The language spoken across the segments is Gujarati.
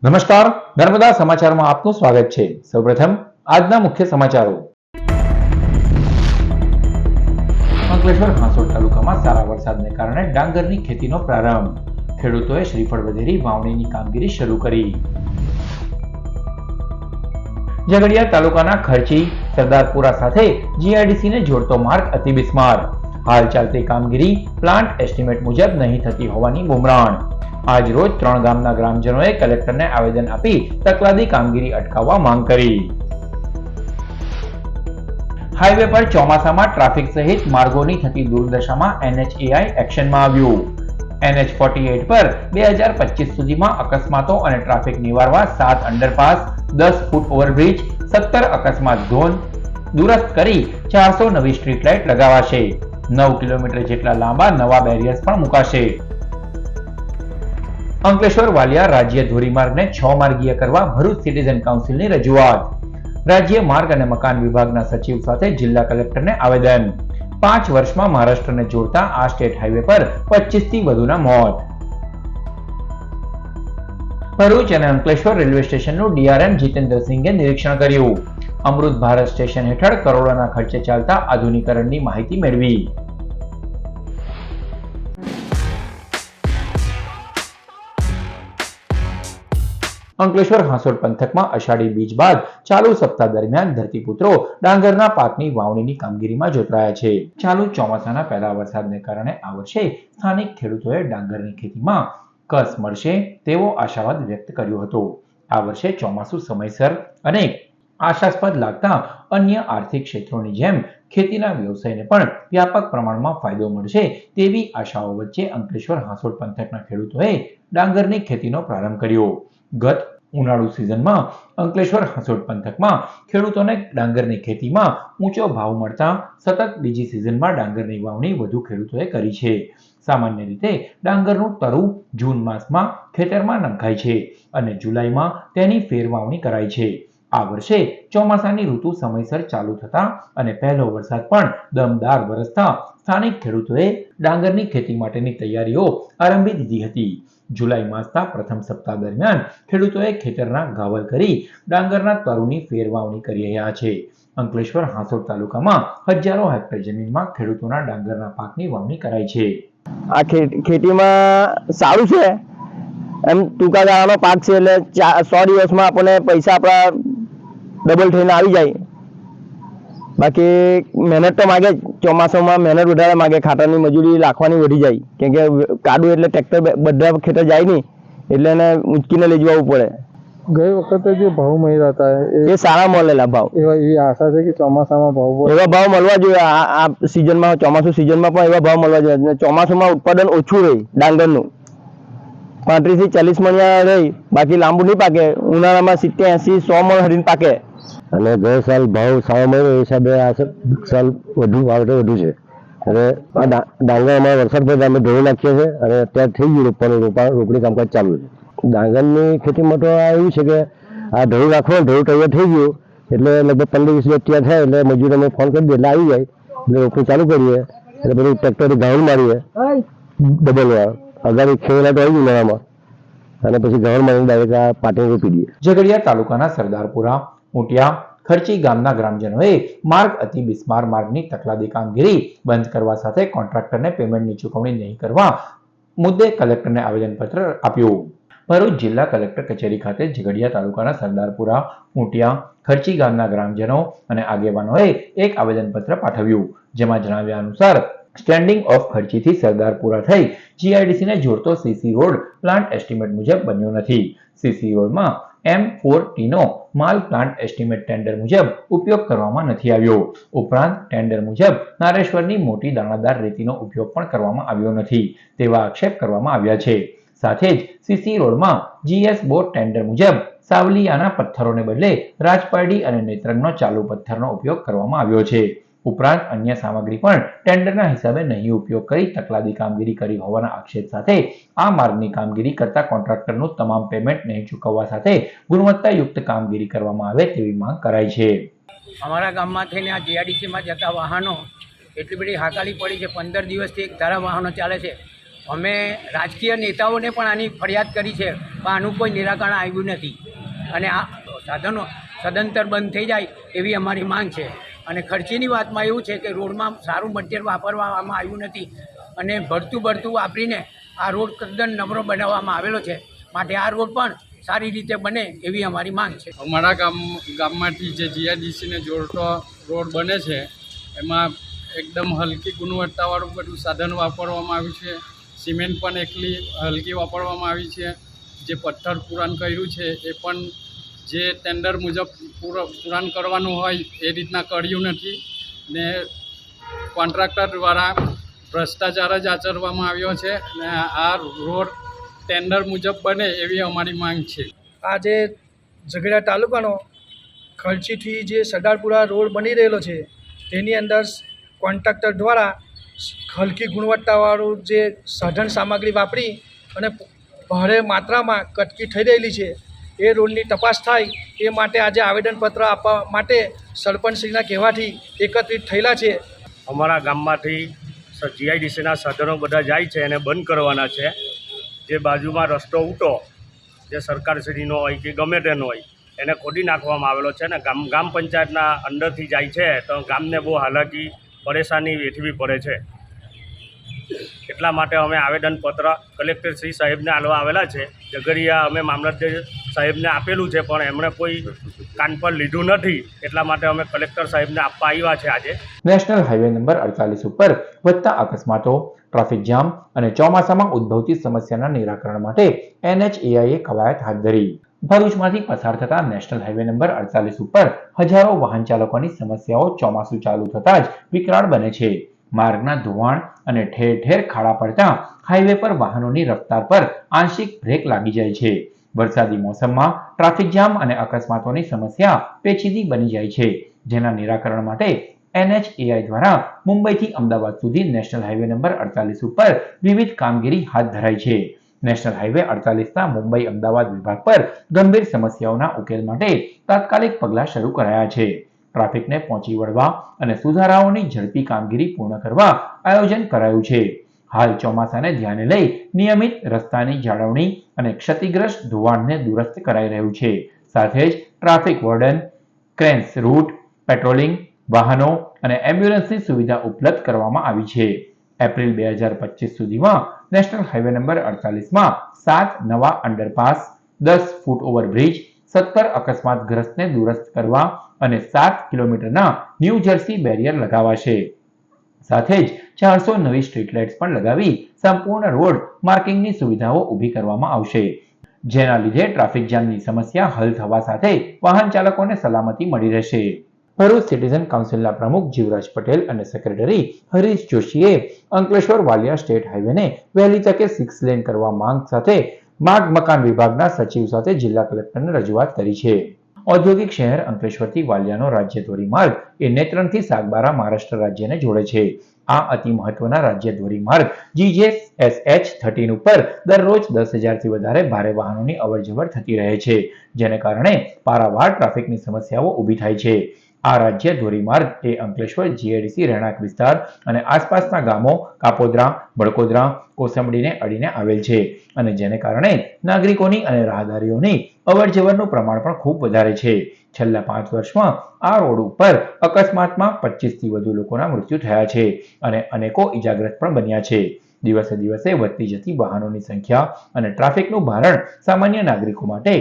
નમસ્કાર, નર્મદા સમાચારમાં આપનું સ્વાગત છે। સૌપ્રથમ આજના મુખ્ય સમાચારો। અંકલેશ્વર હાંસોડ તાલુકામાં સારા વરસાદને કારણે ડાંગરની ખેતીનો પ્રારંભ। ખેડૂતોએ શ્રીફળ વધેરી વાવણીની કામગીરી શરૂ કરી। ઝઘડિયા તાલુકાના ખર્ચી સરદારપુરા સાથે જીઆઈડીસીને જોડતો માર્ગ અતિ બિસ્માર। હાલ ચાલતી કામગીરી પ્લાન્ટ એસ્ટિમેટ મુજબ નહીં થતી હોવાની બુમરાણ। આજ રોજ 3 ગામના ગ્રામજનોએ કલેક્ટરને આવેદન આપી તકલાદી કામગીરી અટકાવવા માંગ કરી। હાઈવે પર ચોમાસામાં ટ્રાફિક સહિત માર્ગોની થતી દુર્દશામાં NHAI એક્શનમાં આવ્યું। NH48 પર 2025 સુધીમાં અકસ્માતો અને ટ્રાફિક નિવારવા 7 અંડરપાસ, 10 ફૂટ ઓવરબ્રિજ, 17 અકસ્માત ઝોન દુરસ્ત કરી 400 નવી સ્ટ્રીટ લાઇટ લગાવાશે। 9 કિલોમીટર જેટલા લાંબા નવા બેરિયર્સ પણ મુકાશે। અંકલેશ્વર વાલિયા રાજ્ય ધોરીમાર્ગને 6 માર્ગીય કરવા ભરૂચ સિટીઝન કાઉન્સિલની રજૂઆત। રાજ્ય માર્ગ અને મકાન વિભાગના સચિવ સાથે જિલ્લા કલેક્ટરને આવેદન। 5 વર્ષમાં મહારાષ્ટ્રને જોડતા આ સ્ટેટ હાઈવે પર 25 થી વધુના મોત। ભરૂચ અને અંકલેશ્વર રેલવે સ્ટેશનનું ડીઆરએમ જીતેન્દ્રસિંહે નિરીક્ષણ કર્યું। અમૃત ભારત સ્ટેશન હેઠળ કરોડોના ખર્ચે ચાલતા આધુનિકરણની માહિતી મેળવી। અંકલેશ્વર હાંસોડ પંથકમાં અષાઢી બીજ બાદ ચાલુ સપ્તાહ દરમિયાન ધરતીપુત્રો ડાંગરના પાકની વાવણીની કામગીરીમાં જોતરાયા છે। ચાલુ ચોમાસાના પહેલા વરસાદને કારણે આ વર્ષે સ્થાનિક ખેડૂતોએ ડાંગરની ખેતીમાં કસ મળશે તેવો આશાવાદ વ્યક્ત કર્યો હતો। આ વર્ષે ચોમાસું સમયસર અને આશાસ્પદ લાગતા અન્ય આર્થિક ક્ષેત્રોની જેમ ખેતીના વ્યવસાયને પણ વ્યાપક પ્રમાણમાં ફાયદો મળશે તેવી આશાઓ વચ્ચે અંકલેશ્વર હાંસોડ પંથકના ખેડૂતોએ ડાંગરની ખેતીનો પ્રારંભ કર્યો। ગત ઉનાળુ સિઝનમાં અંકલેશ્વર હાંસોડ પંથકમાં ખેડૂતોને ડાંગરની ખેતીમાં ઊંચો ભાવ મળતા સતત બીજી સિઝનમાં ડાંગરની વાવણી વધુ ખેડૂતોએ કરી છે। સામાન્ય રીતે ડાંગરનું તરું જૂન માસમાં ખેતરમાં નંખાય છે અને જુલાઈમાં તેની ફેરવાવણી કરાય છે। આ વર્ષે ચોમાસાની ઋતુ સમયસર ચાલુ થતા અને પહેલો વરસાદ પણ દમદાર વરસતા સ્થાનિક ખેડૂતોએ ડાંગરની ખેતી માટેની તૈયારીઓ આરંભી દીધી હતી। જુલાઈ માસના પ્રથમ સપ્તાહ દરમિયાન ખેડૂતોએ ખેતરના ગાવલ કરી ડાંગરના તરુની ફેરવાવણી કરી રહ્યા છે। અંકલેશ્વર હાંસોડ તાલુકામાં હજારો હેક્ટર જમીનમાં ખેડૂતોના ડાંગરના પાકની વાવણી કરાઈ છે। આ ખેતીમાં સારું છે, એમ ટૂંકા ગાળાનો પાક છે એટલે 100 દિવસમાં આપણને પૈસા આપણા ડબલ થઈને આવી જાય। બાકી મહેનત તો માગે જ, ચોમાસામાં મહેનત વધારે માગે, ખાતરની મજૂરી લાખવાની વધી જાય, કેમ કે કાદુ એટલે ટ્રેક્ટર બધા ખેતર જાય નહીં એટલે એને ઊંચકીને લઈ જવું પડે। ગઈ વખતે જે ભાવ મળ્યા હતા એ સારા મળેલા ભાવ, એવી આશા છે કે ચોમાસામાં ભાવ એવા ભાવ મળવા જોઈએ। આ સિઝનમાં ચોમાસું સિઝનમાં પણ એવા ભાવ મળવા જોઈએ। ચોમાસામાં ઉત્પાદન ઓછું રહે ડાંગરનું, 35 થી 40 મણિયા રહી, બાકી લાંબુ નહીં પાકે। ઉનાળામાં 70, 80, 100 મણ હરીને પાકે। અને ગયા સાલ ભાવ સારો મળ્યો એ હિસાબે આ સાલ વધુ વાવેતર વધુ છે। અને આ ડાંગર અમારા વરસાદ પછી અમે ધોઈ નાખીએ છીએ અને અત્યારે થઈ ગયું રોપણી કામકાજ ચાલુ છે। ડાંગરની ખેતીમાં તો આ એવું છે કે આ ધોઈ નાખો, ધોઈ તૈયાર થઈ ગયું એટલે લગભગ 15-20 દિવસ તૈયાર થાય એટલે મજૂર અમે ફોન કરી દઈએ એટલે આવી જાય, એટલે રોપણી ચાલુ કરીએ એટલે બધું ટ્રેક્ટરથી ગાવલ મારીએ ડબલ વાર અગાડી ખેડેલા તો આવી ઉનાળામાં અને પછી ગાવલ મારીને ડાયરેક્ટ આ પાટીને રોપી દઈએ। ઝઘડિયા તાલુકાના સરદારપુરા, ઊંટિયા, ખર્ચી ગામના ગ્રામજનોએ માર્ગ અતિ બિસ્માર માર્ગની તકલાદી કામગીરી બંધ કરવા સાથે કોન્ટ્રાક્ટરને પેમેન્ટની ચૂકવણી નહીં કરવા મુદ્દે કલેક્ટરને આવેદનપત્ર આપ્યું। ભરૂચ જિલ્લા કલેક્ટર કચેરી ખાતે ઝઘડિયા તાલુકાના સરદારપુરા, ઊંટિયા, ખર્ચી ગામના ગ્રામજનો અને આગેવાનોએ એક આવેદનપત્ર પાઠવ્યું, જેમાં જણાવ્યા અનુસાર સ્ટેન્ડિંગ ઓફ ખર્ચીથી સરદારપુરા થઈ જીઆઈડીસીને જોડતો સીસી રોડ પ્લાન્ટ એસ્ટિમેટ મુજબ બન્યો નથી। સીસી રોડમાં M4T નો માલ પ્લાન્ટ એસ્ટિમેટ ટેન્ડર મુજબ ઉપયોગ કરવામાં નથી આવ્યો। ઉપરાંત ટેન્ડર મુજબ નારેશ્વરની મોટી દાણાદાર રેતીનો ઉપયોગ પણ કરવામાં આવ્યો નથી તેવા આક્ષેપ કરવામાં આવ્યા છે। સાથે જ સીસી રોડમાં જીએસ બોર્ડ ટેન્ડર મુજબ સાવલિયાના પથ્થરોને બદલે રાજપારડી અને નેત્રંગનો ચાલુ પથ્થરનો ઉપયોગ કરવામાં આવ્યો છે। ઉપરાંત અન્ય સામગ્રી પણ ટેન્ડરના હિસાબે નહીં ઉપયોગ કરી તકલાદી કામગીરી કરી હોવાના આક્ષેપ સાથે આ માર્ગની કામગીરી કરતા કોન્ટ્રાક્ટરનું તમામ પેમેન્ટ નહીં ચૂકવવા સાથે ગુણવત્તાયુક્ત કામગીરી કરવામાં આવે તેવી માંગ કરાઈ છે। અમારા ગામમાં થઈને આ જીઆઈડીસીમાં જતા વાહનો એટલી બધી હાકાલી પડી છે। 15 દિવસથી એક ધારા વાહનો ચાલે છે અમે રાજકીય નેતાઓને પણ આની ફરિયાદ કરી છે, પણ આનું કોઈ નિરાકરણ આવ્યું નથી અને આ સાધનો સદંતર બંધ થઈ જાય એવી અમારી માંગ છે. અને ખર્ચીની વાતમાં એવું છે કે રોડમાં સારું મટીરિયલ વાપરવામાં આવ્યું નથી અને ભરતું વાપરીને આ રોડ તદ્દન નબળો બનાવવામાં આવેલો છે. માટે આ રોડ પણ સારી રીતે બને એવી અમારી માંગ છે. અમારા ગામમાંથી જે જીઆઈડીસીને જોડતો રોડ બને છે એમાં એકદમ હલકી ગુણવત્તાવાળું બધું સાધન વાપરવામાં આવ્યું છે. સિમેન્ટ પણ એટલી હલકી વાપરવામાં આવી છે. જે પથ્થર પુરાણ કર્યું છે એ પણ જે ટેન્ડર મુજબ પુરાણ કરવાનું હોય એ રીતના કર્યું નથી ને કોન્ટ્રાક્ટર દ્વારા ભ્રષ્ટાચાર જ આચરવામાં આવ્યો છે અને આ રોડ ટેન્ડર મુજબ બને એવી અમારી માંગ છે. આજે ઝઘડા તાલુકાનો ખર્ચીથી જે સરદારપુરા રોડ બની રહેલો છે તેની અંદર કોન્ટ્રાક્ટર દ્વારા હલકી ગુણવત્તાવાળું જે સાધન સામગ્રી વાપરી અને ભારે માત્રામાં કટકી થઈ રહેલી છે એ રોડની તપાસ થાય એ માટે આજે આવેદનપત્ર આપવા માટે સરપંચશ્રીના કહેવાથી એકત્રિત થયેલા છે. અમારા ગામમાંથી જીઆઈડીસીના સાધનો બધા જાય છે એને બંધ કરવાના છે. જે બાજુમાં રસ્તો ઉટો જે સરકારશ્રીનો હોય કે ગમે તેનો હોય એને ખોદી નાખવામાં આવેલો છે ને ગામ પંચાયતના અંદરથી જાય છે તો ગામને બહુ હાલાકી પરેશાની વેઠવી પડે છે. એટલા માટે અમે આવેદનપત્ર કલેક્ટર શ્રી સાહેબને આપવા આવેલા છે. ઝઘડિયા અમે મામલતદાર સાહેબને આપેલું છે પણ એમણે કોઈ કાન પર લીધું નથી. એટલા માટે અમે કલેક્ટર સાહેબને આપવા આવ્યા છે આજે. નેશનલ હાઈવે નંબર 48 ઉપર વધતા અકસ્માતો, ટ્રાફિક જામ અને ચોમાસામાં ઉદ્ભવતી સમસ્યાના નિરાકરણ માટે NHAI કવાયત હાથ ધરી. ભરૂચમાંથી પસાર થતા નેશનલ હાઈવે નંબર 48 ઉપર હજારો વાહન ચાલકોની સમસ્યાઓ ચોમાસું ચાલુ થતાં જ વિકરાળ બને છે. માર્ગના ધોવાણ અને ઠેર ઠેર ખાડા પડતા હાઈવે પર વાહનોની રફતાર પર આંશિક બ્રેક લાગી જાય છે. વરસાદી મોસમમાં ટ્રાફિક જામ અને અકસ્માતોની સમસ્યા પેચીદી બની જાય છે, જેના નિરાકરણ માટે NHAI દ્વારા મુંબઈથી અમદાવાદ સુધી નેશનલ હાઈવે નંબર 48 ઉપર વિવિધ કામગીરી હાથ ધરાઈ છે. નેશનલ હાઈવે 48ના મુંબઈ અમદાવાદ વિભાગ પર ગંભીર સમસ્યાઓના ઉકેલ માટે તાત્કાલિક પગલાં શરૂ કરાયા છે. ટ્રાફિકને પહોંચી વળવા અને સુધારાઓની ઝડપી કામગીરી પૂર્ણ કરવા આયોજન કરાયું છે. હાલ ચોમાસાને ધ્યાને લઈ નિયમિત રસ્તાની જાળવણી અને ક્ષતિગ્રસ્ત ધોવાણને દુરસ્ત કરાઈ રહ્યું છે. સાથે જ traffic warden, cranes route, patrolling વાહનો અને એમ્બ્યુલન્સની સુવિધા ઉપલબ્ધ કરવામાં આવી છે. એપ્રિલ 2025 સુધીમાં નેશનલ હાઈવે નંબર 48માં 7 નવા અંડરપાસ, 10 ફૂટ ઓવરબ્રિજ, 17 અકસ્માતગ્રસ્તને દુરસ્ત કરવા અને 7 કિલોમીટરના ન્યૂ જર્સી બેરિયર લગાવાશે. સાથે જ 400 નવી સ્ટ્રીટ લાઇટ્સ પણ લગાવી સંપૂર્ણ રોડ માર્કિંગની સુવિધાઓ ઊભી કરવામાં આવશે, જેના લીધે ટ્રાફિક જામની સમસ્યા હલ થવા સાથે વાહન ચાલકોને સલામતી મળી રહેશે. ભરૂચ સિટીઝન કાઉન્સિલના પ્રમુખ જીવરાજ પટેલ અને સેક્રેટરી હરીશ જોશીએ અંકલેશ્વર વાલિયા સ્ટેટ હાઈવેને વહેલી તકે 6 લેન કરવા માંગ સાથે માર્ગ મકાન વિભાગના સચિવ સાથે જિલ્લા કલેક્ટરને રજૂઆત કરી છે. ઔદ્યોગિક શહેર અંકલેશ્વરથી વાલિયાનો રાજ્ય ધોરીમાર્ગ એ નેત્રંગથી સાગબારા મહારાષ્ટ્ર રાજ્યને જોડે છે. આ અતિ મહત્વના રાજ્ય ધોરીમાર્ગ GJSH 13 ઉપર દરરોજ 10,000 થી વધારે ભારે વાહનોની અવરજવર થતી રહે છે, જેને કારણે પારાવાર ટ્રાફિકની સમસ્યાઓ ઊભી થાય છે. આ રાજ્ય ધોરીમાર્ગ એ અંકલેશ્વર જીઆઈડીસી રહેણાંક વિસ્તાર અને આસપાસના ગામો કાપોદ્રા, બળકોદરા, કોસંબડીને અડીને આવેલ છે અને જેને કારણે નાગરિકોની અને રાહદારીઓની અવરજવરનું પ્રમાણ પણ ખૂબ વધારે છે. છેલ્લા 5 વર્ષમાં આ રોડ ઉપર અકસ્માતમાં 25 થી વધુ લોકોના મૃત્યુ થયા છે અને અનેકો ઈજાગ્રસ્ત પણ બન્યા છે. દિવસે દિવસે વધતી જતી વાહનોની સંખ્યા અને ટ્રાફિકનું ભારણ સામાન્ય નાગરિકો માટે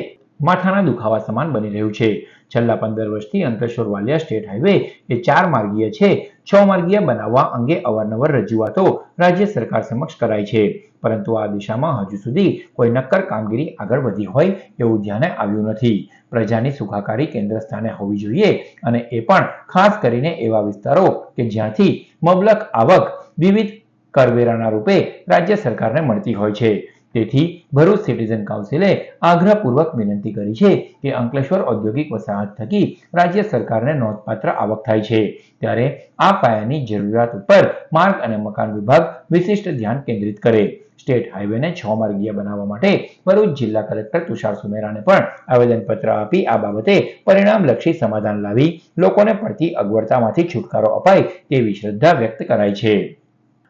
માથાના દુખાવા સમાન બની રહ્યું છે. છેલ્લા 15 વર્ષથી અંકલેશ્વર વાલિયા સ્ટેટ હાઈવે એ 4 માર્ગીય છે. 6 માર્ગીય બનાવવા અંગે અવારનવાર રજૂઆતો રાજ્ય સરકાર સમક્ષ કરાઈ છે, પરંતુ આ દિશામાં હજુ સુધી કોઈ નક્કર કામગીરી આગળ વધી હોય એવું ધ્યાને આવ્યું નથી. પ્રજાની સુખાકારી કેન્દ્ર સ્થાને હોવી જોઈએ અને એ પણ ખાસ કરીને એવા વિસ્તારો કે જ્યાંથી મબલક આવક વિવિધ કરવેરાના રૂપે રાજ્ય સરકારને મળતી હોય છે. તેથી ભરૂચ સિટીઝન કાઉન્સિલે આગ્રહપૂર્વક વિનંતી કરી છે કે અંકલેશ્વર ઔદ્યોગિક વસાહત થકી રાજ્ય સરકારને નોંધપાત્ર આવક થાય છે, ત્યારે આ પાયાની જરૂરિયાત ઉપર માર્ગ અને મકાન વિભાગ વિશિષ્ટ ધ્યાન કેન્દ્રિત કરે. સ્ટેટ હાઈવેને 6 માર્ગીય બનાવવા માટે ભરૂચ જિલ્લા કલેક્ટર તુષાર સુમેરાને પણ આવેદનપત્ર આપી આ બાબતે પરિણામલક્ષી સમાધાન લાવી લોકોને પડતી અગવડતામાંથી છુટકારો અપાય તેવી શ્રદ્ધા વ્યક્ત કરાઈ છે.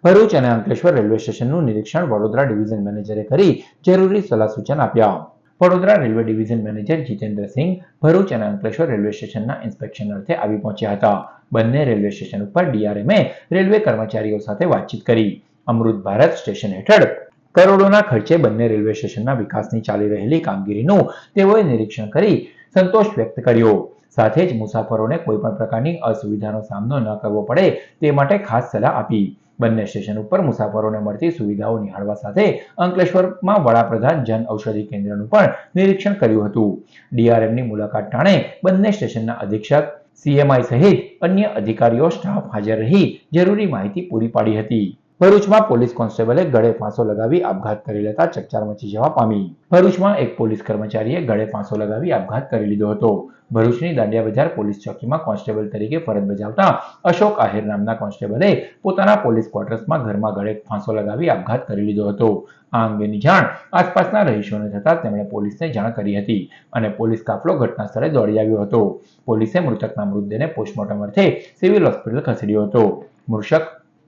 ભરૂચ અને અંકલેશ્વર રેલવે સ્ટેશનનું નિરીક્ષણ વડોદરા ડિવિઝન મેનેજરે કરી જરૂરી સલાહ સૂચન આપ્યા. Vadodara railway division manager Jitendrasinh Bharuch અને અંકલેશ્વર રેલવે સ્ટેશનના ઇન્સ્પેક્શન અર્થે આવી પહોંચ્યા હતા. બંને રેલવે સ્ટેશન ઉપર ડીઆરએમએ રેલવે કર્મચારીઓ સાથે વાતચીત કરી. અમૃત ભારત સ્ટેશન હેઠળ કરોડોના ખર્ચે બંને રેલવે સ્ટેશનના વિકાસની ચાલી રહેલી કામગીરીનું તેઓએ નિરીક્ષણ કરી સંતોષ વ્યક્ત કર્યો. સાથે જ મુસાફરોને કોઈ પણ પ્રકારની અસુવિધાનો સામનો ન કરવો પડે તે માટે ખાસ સલાહ આપી. બંને સ્ટેશન ઉપર મુસાફરોને મળતી સુવિધાઓ નિહાળવા સાથે અંકલેશ્વરમાં વડાપ્રધાન જન ઔષધિ કેન્દ્રનું પણ નિરીક્ષણ કર્યું હતું. ડીઆરએમની મુલાકાત ટાણે બંને સ્ટેશનના અધિક્ષક, સીએમઆઈ સહિત અન્ય અધિકારીઓ સ્ટાફ હાજર રહી જરૂરી માહિતી પૂરી પાડી હતી. ભરૂચમાં પોલીસ કોન્સ્ટેબલે ગળે ફાંસો લગાવી આપઘાત કરી લેતા ચકચાર મચી જવા પામી. ભરૂચમાં એક પોલીસ કર્મચારીએ ગળે ફાંસો લગાવી આપઘાત કરી લીધો હતો. ભરૂચની દાંડિયા બજાર પોલીસ ચોકીમાં કોન્સ્ટેબલ તરીકે ફરજ બજાવતા અશોક આહિર નામના કોન્સ્ટેબલે પોતાના પોલીસ ક્વાર્ટર્સમાં ઘરમાં ગળે ફાંસો લગાવી આપઘાત કરી લીધો હતો. આ અંગેની જાણ આસપાસના રહીશોને થતાં તેમણે પોલીસને જાણ કરી હતી અને પોલીસ કાફલો ઘટના સ્થળે દોડી આવ્યો હતો. પોલીસે મૃતકના મૃતદેહને પોસ્ટમોર્ટમ અર્થે સિવિલ હોસ્પિટલ ખસેડ્યો હતો.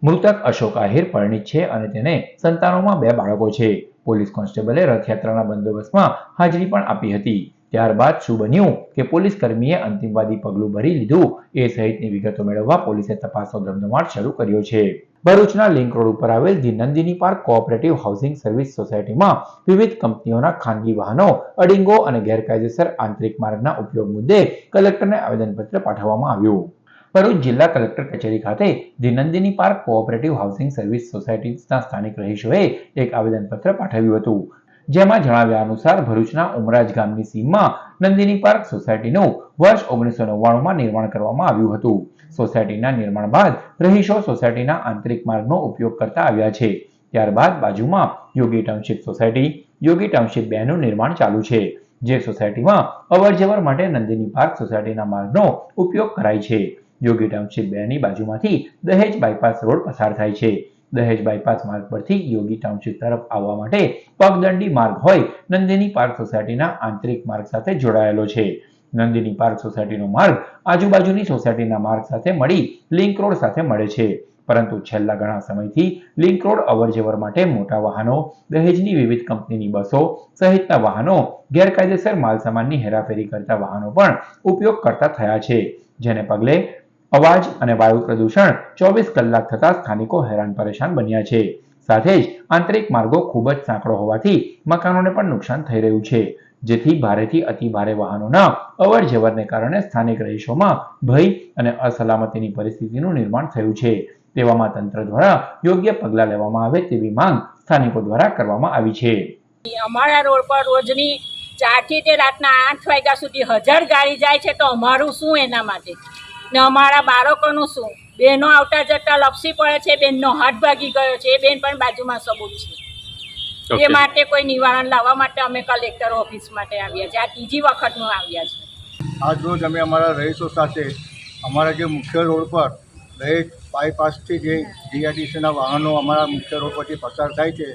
મૃતક અશોક આહિર પરિણીત છે અને તેને સંતાનોમાં 2 બાળકો છે. પોલીસ કોન્સ્ટેબલે રથયાત્રાના બંદોબસ્તમાં હાજરી પણ આપી હતી. ત્યારબાદ શું બન્યું કે પોલીસ કર્મીએ અંતિમવાદી પગલું ભરી લીધું એ સહિતની વિગતો મેળવવા પોલીસે તપાસનો ધમધમાટ શરૂ કર્યો છે. ભરૂચના લિંક રોડ ઉપર આવેલ the Nandini park cooperative housing service સોસાયટીમાં વિવિધ કંપનીઓના ખાનગી વાહનો, અડિંગો અને ગેરકાયદેસર આંતરિક માર્ગના ઉપયોગ મુદ્દે કલેક્ટરને આવેદનપત્ર પાઠવવામાં આવ્યું. ભરૂચ જિલ્લા કલેક્ટર કચેરી ખાતે the Nandini park cooperative housing service સોસાયટીના સ્થાનિક રહીશોએ એક આવેદનપત્ર પાઠવ્યું હતું. જેમાં જણાવ્યા અનુસાર ભરૂચના ઉમરાજ ગામની સીમમાં નંદિની પાર્ક સોસાયટીનું વર્ષ 1999માં નિર્માણ કરવામાં આવ્યું હતું. સોસાયટીના નિર્માણ બાદ રહીશો સોસાયટીના આંતરિક માર્ગનો ઉપયોગ કરતા આવ્યા છે. ત્યારબાદ બાજુમાં યોગી ટાઉનશીપ સોસાયટી, યોગી ટાઉનશીપ 2નું નિર્માણ ચાલુ છે. જે સોસાયટીમાં અવરજવર માટે નંદિની પાર્ક સોસાયટીના માર્ગનો ઉપયોગ કરાય છે. યોગી ટાઉનશીપ 2ની બાજુમાંથી દહેજ બાયપાસ રોડ પસાર થાય છે. દહેજ બાયપાસ માર્ગ પરથી યોગી ટાઉનશીપ તરફ આવવા માટે પગદંડી માર્ગ હોય નંદિની પાર્ક સોસાયટીના આંતરિક માર્ગ સાથે જોડાયેલો છે. નંદિની પાર્ક સોસાયટીનો માર્ગ આજુબાજુની સોસાયટીના માર્ગ સાથે મળી લિંક રોડ સાથે મળે છે. પરંતુ છેલ્લા ઘણા સમયથી લિંક રોડ અવરજવર માટે મોટા વાહનો, દહેજની વિવિધ કંપનીની બસો સહિતના વાહનો, ગેરકાયદેસર માલસામાનની હેરાફેરી કરતા વાહનો પણ ઉપયોગ કરતા થયા છે. જેને પગલે અવાજ અને વાયુ પ્રદૂષણ 24 કલાક થતા સ્થાનિકો હેરાન પરેશાન બન્યા છે. સાથે જ આંતરિક માર્ગો ખૂબ જ સાંકડો હોવાથી મકાનોને પણ નુકસાન થઈ રહ્યું છે. જેથી ભારેથી અતિ ભારે વાહનોના અવરજવરને કારણે સ્થાનિક રહીશોમાં ભય અને અસલામતીની પરિસ્થિતિનું નિર્માણ થયું છે. તેવામાં તંત્ર દ્વારા યોગ્ય પગલાં લેવામાં આવે તેવી માંગ સ્થાનિકો દ્વારા કરવામાં આવી છે. અમારા રોડ પર રોજની 4 થી તે રાતના 8 વાગ્યા સુધી 1000 ગાડી જાય છે, તો અમારું શું એના માટે? ને અમારા બાળકોનું શું? બહેનો આવતા જતા લપસી પડે છે, બેનનો હાથ ભાગી ગયો છે, એ બેન પણ બાજુમાં સબૂત છે. એ માટે કોઈ નિવારણ લાવવા માટે અમે કલેક્ટર ઓફિસ માટે આવ્યા છે. આ ત્રીજી વખતનું આવ્યા છે. આજ રોજ અમે અમારા રહીશો સાથે અમારા જે મુખ્ય રોડ પર દહેજ બાયપાસથી જે જીઆઈડીસીના વાહનો અમારા મુખ્ય રોડ પરથી પસાર થાય છે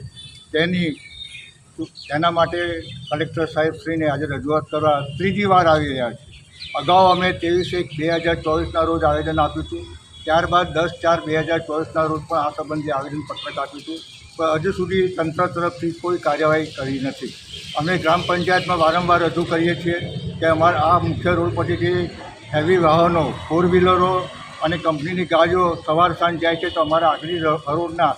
તેના માટે કલેક્ટર સાહેબશ્રીને આજે રજૂઆત કરવા ત્રીજી વાર આવી રહ્યા છે. અગાઉ અમે 23/1/2024ના રોજ આવેદન આપ્યું હતું. ત્યારબાદ 10/4/2024ના રોજ પણ આ સંબંધે આવેદનપત્રક આપ્યું હતું, પણ હજુ સુધી તંત્ર તરફથી કોઈ કાર્યવાહી કરી નથી. અમે ગ્રામ પંચાયતમાં વારંવાર રજૂ કરીએ છીએ કે અમારા આ મુખ્ય રોડ પરથી જે હેવી વાહનો, 4 વ્હીલરો અને કંપનીની ગાડીઓ સવાર સાંજ જાય છે, તો અમારા આગલી રોડના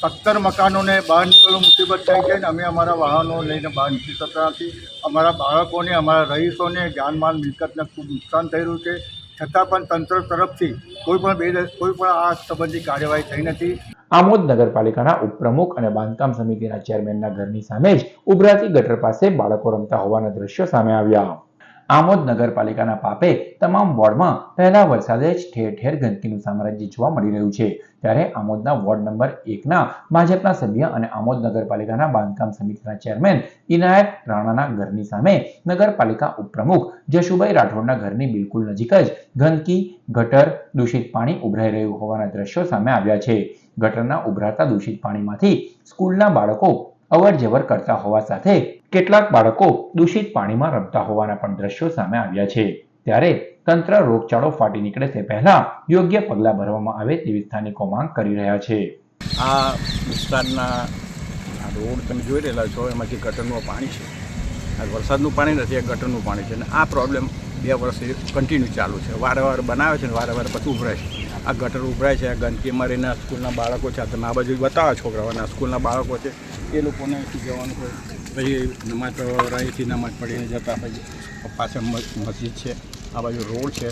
17 મકાનોને બહાર નીકળવું મુસીબત થાય છે અને અમે અમારા વાહનો લઈને બહાર નીકળી શકતા નથી. અમારા બાળકોને, અમારા રહીશોને, જાનમાલ મિલકતને ખૂબ નુકસાન થઈ રહ્યું છે. છતાં પણ તંત્ર તરફથી કોઈ પણ આ સંબંધી કાર્યવાહી થઈ નથી. આમોદ નગરપાલિકાના ઉપપ્રમુખ અને બાંધકામ સમિતિના ચેરમેનના ઘરની સામે જ ઉભરાતી ગટર પાસે બાળકો રમતા હોવાના દ્રશ્યો સામે આવ્યા. આમોદ નગરપાલિકાના પાપે તમામ વોર્ડમાં પહેલા વરસાદે જ ઠેર ઠેર ગંદકીનું સામ્રાજ્ય જોવા મળી રહ્યું છે. ત્યારે આમોદના વોર્ડ નંબર 1ના ભાજપના સભ્ય અને આમોદ નગરપાલિકાના બાંધકામ સમિતિના ચેરમેન ઇનાયત રાણાના ઘરની સામે નગરપાલિકા ઉપપ્રમુખ જશુભાઈ રાઠોડના ઘરની બિલકુલ નજીક જ ગંદકી, ગટર, દૂષિત પાણી ઉભરાઈ રહ્યું હોવાના દ્રશ્યો સામે આવ્યા છે. ગટરના ઉભરાતા દૂષિત પાણીમાંથી સ્કૂલના બાળકો અવર જવર કરતા હોવા સાથે કેટલાક બાળકો દૂષિત પાણીમાં રમતા હોવાના પણ દ્રશ્યો સામે આવ્યા છે. ત્યારે તંત્ર રોગચાળો ફાટી નીકળે તે પહેલા યોગ્ય પગલાં ભરવામાં આવે તેવી સ્થાનિકો માંગ કરી રહ્યા છે. આ વિસ્તારના આ રોડ તમે જોઈ રહેલા છો એમાં જે ગટરનું પાણી છે, આ વરસાદનું પાણી નથી, આ ગટરનું પાણી છે. અને આ પ્રોબ્લેમ 2 વર્ષથી કન્ટિન્યુ ચાલુ છે. વારંવાર બનાવે છે ને વારંવાર પછી ઉભરાય છે. આ ગટર ઉભરાય છે, આ ગંદકીમાં રહીને સ્કૂલના બાળકો છે, તમે આ બાજુ બતાવો છોકરાઓના સ્કૂલના બાળકો છે, એ લોકોને જવાનું હોય, પછી નમાજ પઢવા અહીંથી નમાજ પડીને જતા, પછી પાછળ મસ્જિદ છે, આ બાજુ રોડ છે.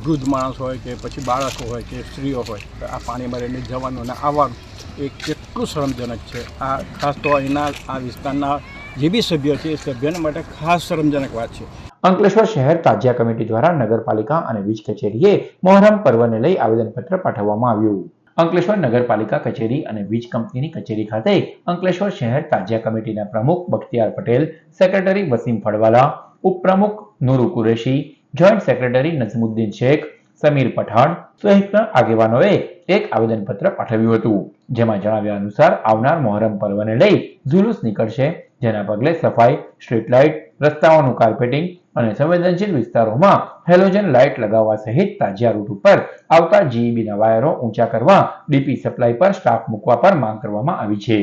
વૃદ્ધ માણસ હોય કે પછી બાળકો હોય કે સ્ત્રીઓ હોય, તો આ પાણીમાં રહીને જવાનું અને આવવાનું એ કેટલું શરમજનક છે. આ ખાસ તો અહીંના આ વિસ્તારના જે બી સભ્યો છે એ સભ્યોને માટે ખાસ શરમજનક વાત છે. અંકલેશ્વર શહેર તાજિયા કમિટી દ્વારા નગરપાલિકા અને વીજ કચેરીએ મોહરમ પર્વને લઈ આવેદનપત્ર પાઠવવામાં આવ્યું. અંકલેશ્વર નગરપાલિકા કચેરી અને વીજ કંપનીની કચેરી ખાતે અંકલેશ્વર શહેર તાજિયા કમિટીના પ્રમુખ બખ્તિયાર પટેલ, સેક્રેટરી વસીમ ફળવાલા, ઉપપ્રમુખ નૂરુ કુરેશી, જોઈન્ટ સેક્રેટરી નઝમુદ્દીન શેખ, સમીર પઠાણ સહિતના આગેવાનોએ એક આવેદનપત્ર પાઠવ્યું હતું. જેમાં જણાવ્યા અનુસાર આવનાર મોહરમ પર્વને લઈ જુલુસ નીકળશે, જેના પગલે સફાઈ, સ્ટ્રીટ લાઇટ, રસ્તાઓનું કાર્પેટિંગ અને સંવેદનશીલ વિસ્તારોમાં હેલોજન લાઇટ લગાવવા સહિત તાજિયા રૂટ ઉપર આવતા જીઈબીના વાયરો ઊંચા કરવા, ડીપી સપ્લાય પર સ્ટાફ મૂકવા પર માંગ કરવામાં આવી છે.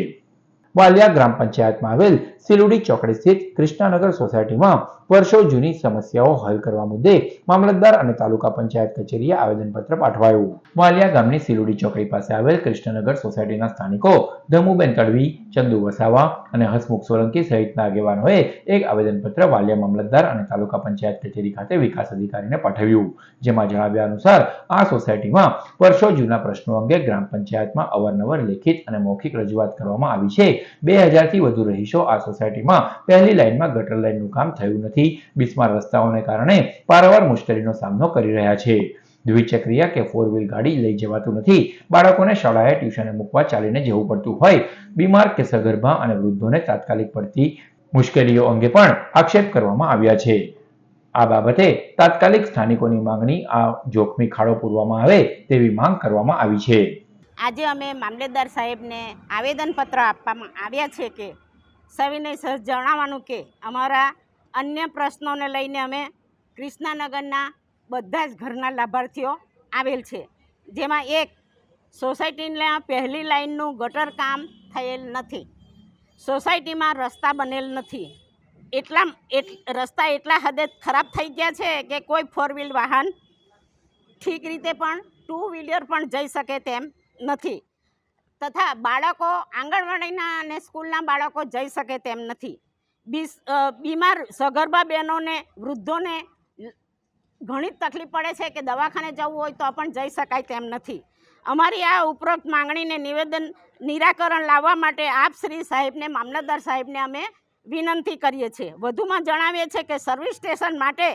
વાલિયા ગ્રામ પંચાયતમાં આવેલ સિલુડી ચોકડી સ્થિત કૃષ્ણાનગર સોસાયટીમાં વર્ષો જૂની સમસ્યાઓ હલ કરવા મુદ્દે મામલતદાર અને તાલુકા પંચાયત કચેરીએ આવેદનપત્ર પાઠવાયું. વાલિયા ગામની સિલુડી ચોકડી પાસે આવેલ કૃષ્ણનગર સોસાયટીના સ્થાનિકો ધમુબેન તડવી, ચંદુ વસાવા અને હસમુખ સોલંકી સહિતના આગેવાનોએ એક આવેદનપત્ર વાલિયા મામલતદાર અને તાલુકા પંચાયત કચેરી ખાતે વિકાસ અધિકારીને પાઠવ્યું. જેમાં જણાવ્યા અનુસાર આ સોસાયટીમાં વર્ષો જૂના પ્રશ્નો અંગે ગ્રામ પંચાયતમાં અવારનવાર લેખિત અને મૌખિક રજૂઆત કરવામાં આવી છે. 2000 થી વધુ રહીશો આ સોસાયટીમાં પહેલી લાઇનમાં ગટર લાઇનનું કામ થયું નથી. બિસ્માર રસ્તાઓને કારણે પારાવાર મુશ્કેલીનો સામનો કરી રહ્યા છે. દ્વિચક્રિયા કે 4 વ્હીલ ગાડી લઈ જવાતું નથી. બાળકોને શાળાએ ટ્યુશને મૂકવા ચાલીને જવું પડતું હોય. બીમાર કે સગર્ભા અને વૃદ્ધોને તાત્કાલિક પડતી મુશ્કેલીઓ અંગે પણ આક્ષેપ કરવામાં આવ્યા છે. આ બાબતે તાત્કાલિક સ્થાનિકોની માંગણી આ જોખમી ખાડો પૂરવામાં આવે તેવી માંગ કરવામાં આવી છે. આજે અમે મામલેદાર સાહેબને આવેદનપત્ર આપવામાં આવ્યા છે કે સવિનય સહ જણાવવાનું કે અમારા અન્ય પ્રશ્નોને લઈને અમે કૃષ્ણાનગરના બધા જ ઘરના લાભાર્થીઓ આવેલ છે. જેમાં એક સોસાયટીના પહેલી લાઇનનું ગટર કામ થયેલ નથી, સોસાયટીમાં રસ્તા બનેલ નથી, રસ્તા એટલા હદે ખરાબ થઈ ગયા છે કે કોઈ 4 વ્હીલ વાહન ઠીક રીતે પણ 2 વ્હીલર પણ જઈ શકે તેમ નથી, તથા બાળકો આંગણવાડીના અને સ્કૂલના બાળકો જઈ શકે તેમ નથી. બીમાર સગર્ભા બહેનોને, વૃદ્ધોને ઘણી તકલીફ પડે છે કે દવાખાને જવું હોય તો પણ જઈ શકાય તેમ નથી. અમારી આ ઉપરોક્ત માંગણીને નિરાકરણ લાવવા માટે આપ શ્રી સાહેબને, મામલતદાર સાહેબને અમે વિનંતી કરીએ છીએ. વધુમાં જણાવીએ છીએ કે સર્વિસ સ્ટેશન માટે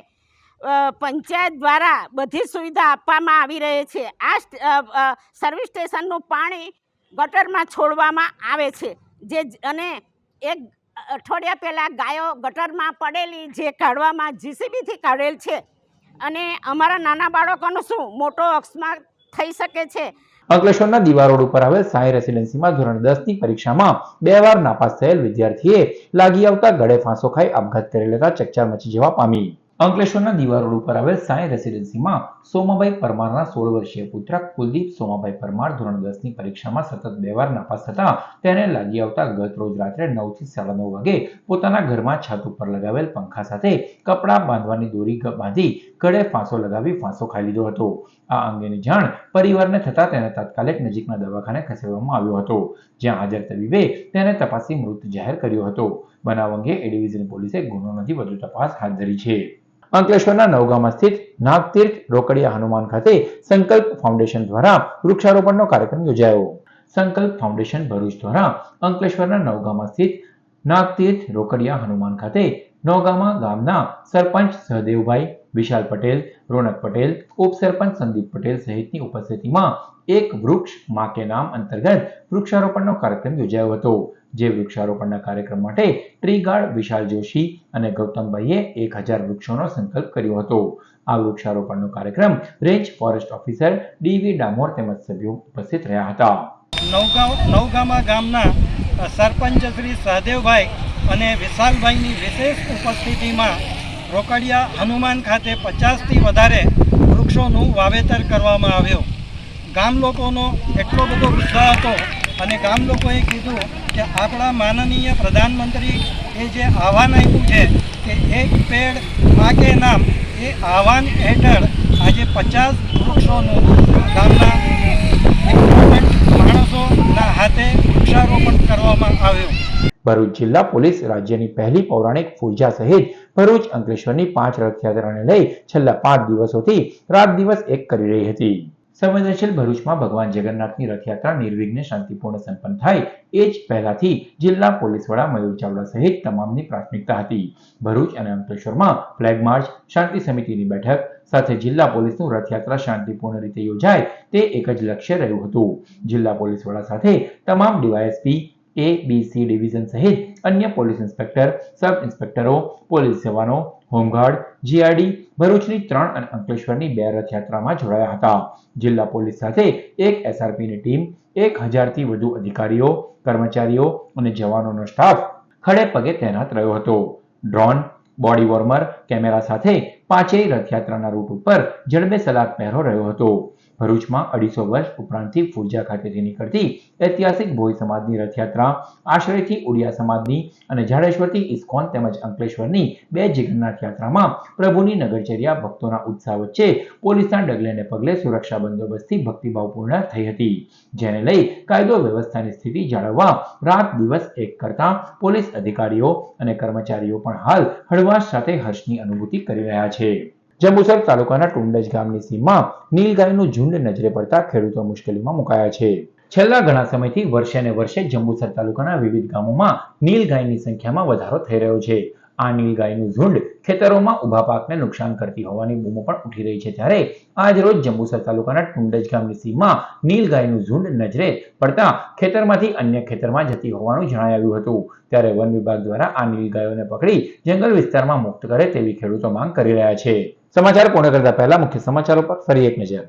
પંચાયત દ્વારા બધી સુવિધા આપવામાં આવી રહી છે. આ સર્વિસ સ્ટેશનનું પાણી ગટરમાં છોડવામાં આવે છે, અને એક અઠવાડિયા પહેલાં ગાયો ગટરમાં પડેલી જે કાઢવામાં જીસીબીથી કાઢેલ છે, અને અમારા નાના બાળકોનું શું મોટો અકસ્માત થઈ શકે છે. અંકલેશ્વરના દીવા રોડ ઉપર આવેલ સાંઈ રેસિડેન્સીમાં ધોરણ 10 ની પરીક્ષામાં 2 વાર નાપાસ થયેલ વિદ્યાર્થીએ લાગી આવતા ગળે ફાંસો ખાઈ આપઘાત કરી લેતા ચકચાર મચી જવા પામી. અંકલેશ્વરના દીવા રોડ ઉપર આવેલ સાંઈ રેસિડેન્સીમાં સોમાભાઈ પરમારના 16 વર્ષીય પુત્ર કુલદીપ સોમાભાઈ પરમાર ધોરણ 10 ની પરીક્ષામાં સતત 2 વાર નાપાસ થતા તેને લાગી આવતા ગત રોજ રાત્રે 9 થી 9:30 વાગે પોતાના ઘરમાં છત ઉપર લગાવેલ પંખા સાથે કપડાં બાંધવાની દોરી બાંધી ગળે ફાંસો લગાવી ફાંસો ખાઈ લીધો હતો. આ અંગેની જાણ પરિવારને થતા તેને તાત્કાલિક નજીકના દવાખાને ખસેડવામાં આવ્યો હતો, જ્યાં હાજર તબીબે તેને તપાસી મૃત જાહેર કર્યો હતો. બનાવ અંગે એ ડિવિઝન પોલીસે ગુનો નોંધી વધુ તપાસ હાથ ધરી છે. અંકલેશ્વરના નવગામમાં સ્થિત નાગતીર્થ રોકડિયા હનુમાન ખાતે સંકલ્પ ફાઉન્ડેશન દ્વારા વૃક્ષારોપણનો કાર્યક્રમ યોજાયો. સંકલ્પ ફાઉન્ડેશન ભરૂચ દ્વારા અંકલેશ્વરના નવગામમાં સ્થિત નાગતીર્થ રોકડિયા હનુમાન ખાતે નવગામા ગામના સરપંચ સહદેવભાઈ, વિશાલ પટેલ, રોનક પટેલ, ઉપસરપંચ સંદીપ પટેલ સહિતની ઉપસ્થિતિમાં એક વૃક્ષ માં કે નામ અંતર્ગત વૃક્ષારોપણનો કાર્યક્રમ યોજાયો હતો. જે વૃક્ષારોપણના કાર્યક્રમ માટે ટ્રી ગાર્ડ વિશાલ જોશી અને ગૌતમભાઈએ 1000 વૃક્ષોનો સંકલ્પ કર્યો હતો. આ વૃક્ષારોપણનો કાર્યક્રમ રેન્જ ફોરેસ્ટ ઓફિસર ડીવી ડામોર તેમજ સભ્યો ઉપસ્થિત રહ્યા હતા. નવગામા ગામના સરપંચ શ્રી સહદેવભાઈ અને વિશાલભાઈની વિશેષ ઉપસ્થિતિમાં રોકડિયા હનુમાન ખાતે 50થી વધારે વૃક્ષોનું વાવેતર કરવામાં આવ્યું. ગામ લોકોનો એટલો બધો ઉત્સાહ હતો અને ગામ લોકોએ કીધું કે આપણા માનનીય પ્રધાનમંત્રી એ જે આહવાન આપ્યું છે કે એક પેડ માં કે નામ, એ આહવાન હેઠળ આજે 50 વૃક્ષોનું ગામના ઇમ્પોર્ટન્ટ માણસોના હાથે વૃક્ષારોપણ કરવામાં આવ્યું. ભરૂચ જિલ્લા પોલીસ રાજ્યની પહેલી પૌરાણિક પૂજા સહિત ભરૂચ અંકલેશ્વરની 5 રથયાત્રાને લઈ છેલ્લા 5 દિવસોથી રાત દિવસ એક કરી રહી હતી. સંવેદનશીલ ભરૂચમાં ભગવાન જગન્નાથની રથયાત્રા નિર્વિઘ્ને શાંતિપૂર્ણ સંપન્ન થાય એ જ પહેલાથી જિલ્લા પોલીસ વડા મયુર ચાવડા સહિત તમામની પ્રાથમિકતા હતી. ભરૂચ અને અંકલેશ્વરમાં ફ્લેગ માર્ચ, શાંતિ સમિતિની બેઠક સાથે જિલ્લા પોલીસનું રથયાત્રા શાંતિપૂર્ણ રીતે યોજાય તે એક જ લક્ષ્ય રહ્યું હતું. જિલ્લા પોલીસ વડા સાથે તમામ DYSP, A, B, C division સહિત અન્ય પોલીસ ઇન્સ્પેક્ટર, સબ ઇન્સ્પેક્ટરો, પોલીસ જવાનો, હોમગાર્ડ, જીઆરડી ભરૂચની 3 અને અંકલેશ્વરની 2 રથયાત્રામાં જોડાયા હતા. જિલ્લા પોલીસ સાથે એક એસઆરપીની ટીમ, 1000થી વધુ અધિકારીઓ, કર્મચારીઓ અને જવાનોનો સ્ટાફ ખડે પગે તૈનાત રહ્યો હતો. ડ્રોન, બોડી વોર્મર, કેમેરા સાથે 5 રથયાત્રાના રૂટ ઉપર જડબે સલાક પહેરો રહ્યો હતો. ભરૂચમાં 250 વર્ષ ઉપરાંતથી ફુરજા ખાતેથી નીકળતી ઐતિહાસિક ભોઈ સમાજની રથયાત્રા, આશ્રયથી ઉડિયા સમાજની અને જાડેશ્વરથી ઇસ્કોન તેમજ અંકલેશ્વરની 2 જગન્નાથ યાત્રામાં પ્રભુની નગરચર્યા ભક્તોના ઉત્સાહ વચ્ચે પોલીસના ડગલેને પગલે સુરક્ષા બંદોબસ્તથી ભક્તિભાવપૂર્ણ થઈ હતી. જેને લઈ કાયદો વ્યવસ્થાની સ્થિતિ જાળવવા રાત દિવસ એક કરતા પોલીસ અધિકારીઓ અને કર્મચારીઓ પણ હાલ હળવાશ સાથે હર્ષની અનુભૂતિ કરી રહ્યા છે. જંબુસર તાલુકાના ટુંડજ ગામની સીમમાં નીલગાયનું ઝુંડ નજરે પડતા ખેડૂતો મુશ્કેલીમાં મુકાયા છે. છેલ્લા ઘણા સમયથી વર્ષે ને વર્ષે જંબુસર તાલુકાના વિવિધ ગામોમાં નીલગાયની સંખ્યામાં વધારો થઈ રહ્યો છે. આ નીલગાયનું ઝુંડ ખેતરોમાં ઊભા પાકને નુકસાન કરતી હોવાની બૂમો પણ ઉઠી રહી છે. ત્યારે આજ રોજ જંબુસર તાલુકાના ટુંડજ ગામની સીમમાં નીલગાયનું ઝુંડ નજરે પડતા ખેતરમાંથી અન્ય ખેતરમાં જતી હોવાનું જણાઈ આવ્યું હતું. ત્યારે વન વિભાગ દ્વારા આ નીલગાયોને પકડી જંગલ વિસ્તારમાં મુક્ત કરે તેવી ખેડૂતો માંગ કરી રહ્યા છે. સમાચાર પૂર્ણ કરતા પહેલા મુખ્ય સમાચારો પર ફરી એક નજર.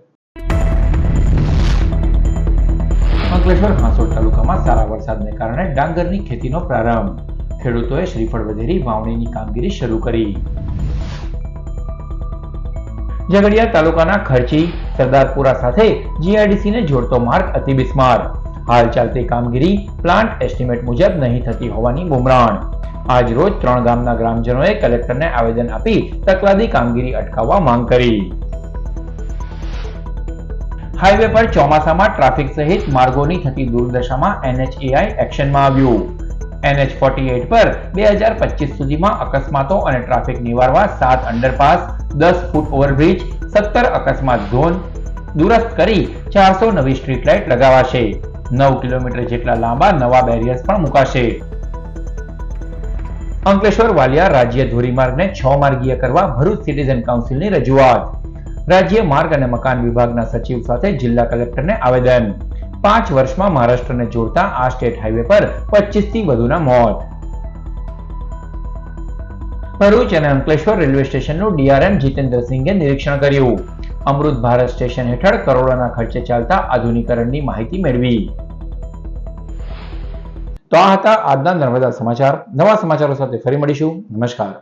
અંકલેશ્વર હાંસોડ તાલુકામાં સારા વરસાદને કારણે ડાંગરની ખેતીનો પ્રારંભ. ખેડૂતોએ શ્રીફળ વધેરી વાવણીની કામગીરી શરૂ કરી. ઝઘડિયા તાલુકાના ખર્ચી, સરદારપુરા સાથે જીઆઈડીસીને જોડતો માર્ગ અતિ બિસ્માર. હાલ ચાલતી કામગીરી પ્લાન્ટ એસ્ટિમેટ મુજબ નહીં થતી હોવાની બુમરાણ. આજ રોજ 3 ગામના ગ્રામજનોએ કલેક્ટરને આવેદન આપી તકલાદી કામગીરી અટકાવવા માંગ કરી. હાઈવે પર ચોમાસામાં ટ્રાફિક સહિત માર્ગોની થતી દુર્દશામાં NHAI એક્શનમાં આવ્યું. NH48 પર 2025 સુધીમાં અકસ્માતો અને ટ્રાફિક નિવારવા 7 અંડરપાસ, 10 ફૂટ ઓવરબ્રિજ, 17 અકસ્માત ઝોન દુરસ્ત કરી 400 નવી સ્ટ્રીટ લાઇટ લગાવાશે. 9 કિલોમીટર જેટલા લાંબા નવા બેરિયર્સ પણ મુકાશે. અંકલેશ્વર વાલિયા રાજ્ય ધોરીમાર્ગને 6 માર્ગીય કરવા ભરૂચ સિટીઝન કાઉન્સિલની રજૂઆત. રાજ્ય માર્ગ અને મકાન વિભાગના સચિવ સાથે જિલ્લા કલેક્ટરને આવેદન. 5 વર્ષમાં મહારાષ્ટ્રને જોડતા આ સ્ટેટ હાઈવે પર 25 થી વધુના મોત. ભરૂચ અને અંકલેશ્વર રેલવે સ્ટેશનનું ડીઆરએમ જીતેન્દ્રસિંઘે નિરીક્ષણ કર્યું. અમૃત ભારત સ્ટેશન હેઠળ કરોડોના ખર્ચે ચાલતા આધુનિકરણની માહિતી મેળવી. તો આ હતા આજના નર્મદા સમાચાર. નવા સમાચારો સાથે ફરી મળીશું. નમસ્કાર.